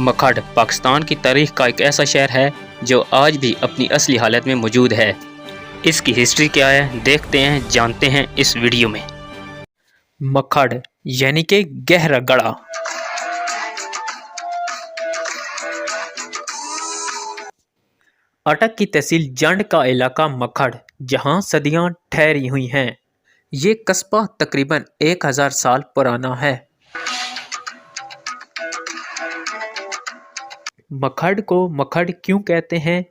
मखड पाकिस्तान की तारीख का एक ऐसा शहर है जो आज भी अपनी असली हालत में मौजूद है। इसकी हिस्ट्री क्या है देखते हैं, जानते हैं इस वीडियो में। मखड यानी कि गहरा गड़ा। अटक की तहसील जंड का इलाका मखड, जहां सदियां ठहरी हुई हैं। ये कस्बा तकरीबन 1000 साल पुराना है। मखड को मखड क्यों कहते हैं?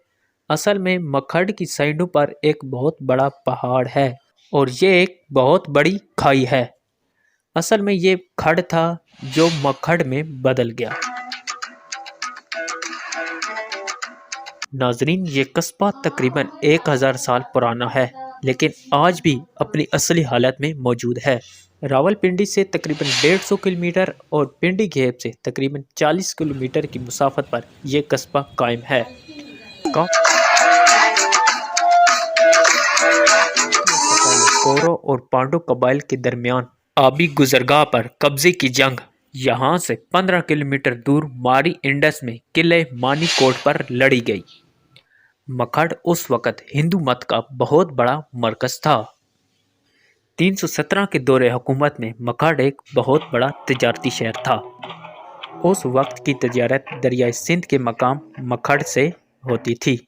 असल में मखड की साइडों पर एक बहुत बड़ा पहाड़ है और ये एक बहुत बड़ी खाई है। असल में ये खड था जो मखड में बदल गया। नाजरीन, ये कस्बा तकरीबन 1000 साल पुराना है, लेकिन आज भी अपनी असली हालत में मौजूद है। रावलपिंडी से तकरीबन 150 किलोमीटर और पिंडी घेब से तकरीबन 40 किलोमीटर की मुसाफत पर यह कस्बा कायम है। कौरव और पांडव कबाइल के दरमियान आबी गुजरगाह पर कब्जे की जंग यहाँ से 15 किलोमीटर दूर मारी इंडस में किले मानी कोट पर लड़ी गई। मखड उस वक़्त हिंदू मत का बहुत बड़ा मरकज था। 317 के दौरे हुकूमत में मखड एक बहुत बड़ा तिजारती शहर था। उस वक्त की तजारत दरियाई सिंध के मकाम मखड से होती थी।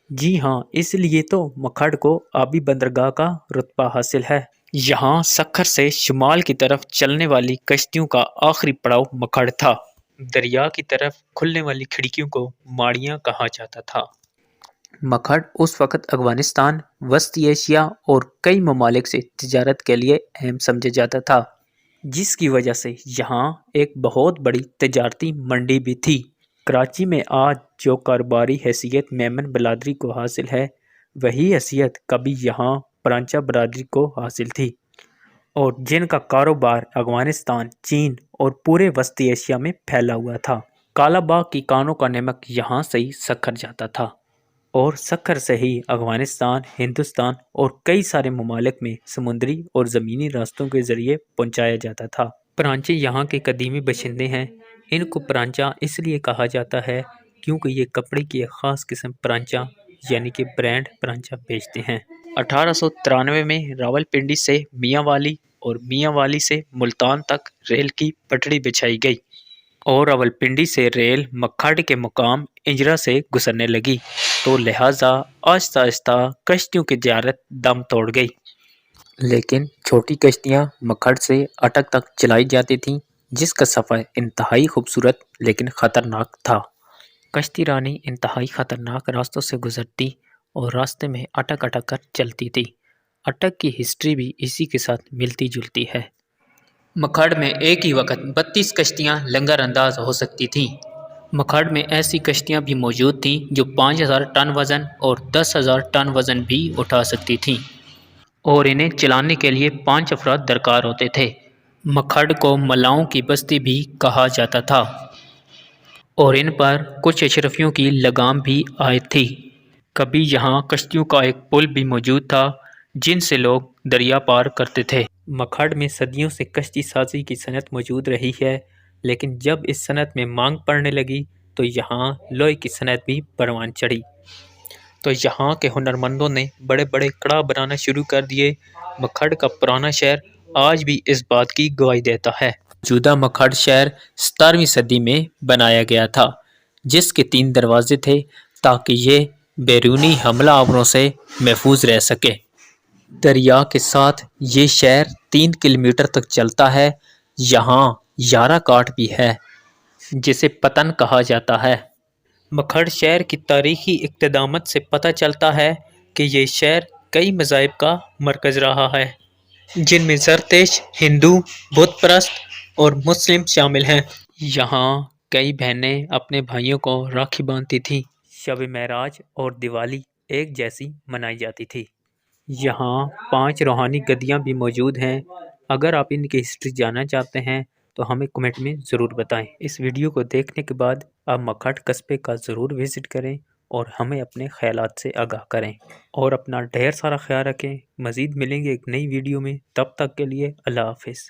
जी हाँ, इसलिए तो मखड को आबी बंदरगाह का रुतबा हासिल है। यहाँ सखर से शुमाल की तरफ चलने वाली कश्तियों का आखिरी पड़ाव मखड था। दरिया की तरफ खुलने वाली खिड़कियों को माड़ियाँ कहा जाता था। मखड उस वक़्त अफगानिस्तान, वस्ती एशिया और कई ममालिक से तिजारत के लिए अहम समझा जाता था, जिसकी वजह से यहाँ एक बहुत बड़ी तिजारती मंडी भी थी। कराची में आज जो कारोबारी हैसियत मेमन बलादरी को हासिल है, वही हैसियत कभी यहाँ परांचा बरादरी को हासिल थी, और जिनका कारोबार अफगानिस्तान, चीन और पूरे वस्ती एशिया में फैला हुआ था। कालाबाग की कानों का नमक यहाँ से ही सखर जाता था और सखर से ही अफगानिस्तान, हिंदुस्तान और कई सारे ममालिक में समुद्री और ज़मीनी रास्तों के ज़रिए पहुंचाया जाता था। परांचे यहाँ के कदीमी बशिंदे हैं। इनको परांचा इसलिए कहा जाता है क्योंकि ये कपड़े की एक ख़ास किस्म परांचा यानी कि ब्रांड परांचा बेचते हैं। 1893 में रावलपिंडी से मियांवाली और मियांवाली से मुल्तान तक रेल की पटड़ी बिछाई गई और रावलपिंडी से रेल मखड के मुकाम इंजरा से गुजरने लगी, तो लिहाजा आहिस्ता आहिस्ता कश्तियों की ज़ियारत दम तोड़ गई। लेकिन छोटी कश्तियाँ मखड से अटक तक चलाई जाती थीं, जिसका सफ़र इंतहाई खूबसूरत लेकिन ख़तरनाक था। कश्ती रानी इंतहाई ख़तरनाक रास्तों से गुजरती और रास्ते में अटक अटक कर चलती थी। अटक की हिस्ट्री भी इसी के साथ मिलती जुलती है। मखड में एक ही वक्त 32 कश्तियाँ लंगर अंदाज हो सकती थीं। मखड में ऐसी कश्तियाँ भी मौजूद थीं जो 5000 टन वज़न और 10,000 टन वज़न भी उठा सकती थीं, और इन्हें चलाने के लिए 5 अफराद दरकार होते थे। मखड को मलाओं की बस्ती भी कहा जाता था और इन पर कुछ अशरफियों की लगाम भी आयद थी। कभी यहाँ कश्तियों का एक पुल भी मौजूद था जिनसे लोग दरिया पार करते थे। मखड में सदियों से कश्ती साजी की सनत मौजूद रही है, लेकिन जब इस सनत में मांग पड़ने लगी तो यहाँ लोहे की सनत भी परवान चढ़ी, तो यहाँ के हुनरमंदों ने बड़े बड़े कड़ा बनाना शुरू कर दिए। मखड का पुराना शहर आज भी इस बात की गवाही देता है। मौजूदा मखड शहर 17वीं सदी में बनाया गया था, जिसके 3 दरवाजे थे ताकि ये बैरूनी हमला आवरों से महफूज रह सके। दरिया के साथ ये शहर 3 किलोमीटर तक चलता है। यहाँ 11 काट भी है जिसे पतन कहा जाता है। मखड शहर की तारीखी इक़्तिदामत से पता चलता है कि ये शहर कई मज़ाहिब का मरकज़ रहा है, जिनमें ज़रतेश, हिंदू, बुत परस्त और मुस्लिम शामिल हैं। यहाँ कई बहनें अपने भाइयों को राखी बांधती थीं। शब महराज और दिवाली एक जैसी मनाई जाती थी। यहाँ 5 रूहानी गद्दियाँ भी मौजूद हैं। अगर आप इनकी हिस्ट्री जानना चाहते हैं तो हमें कमेंट में ज़रूर बताएं। इस वीडियो को देखने के बाद आप मखड कस्बे का ज़रूर विज़िट करें और हमें अपने ख़यालात से आगाह करें, और अपना ढेर सारा ख्याल रखें। मज़ीद मिलेंगे एक नई वीडियो में, तब तक के लिए अल्लाह हाफ़िज़।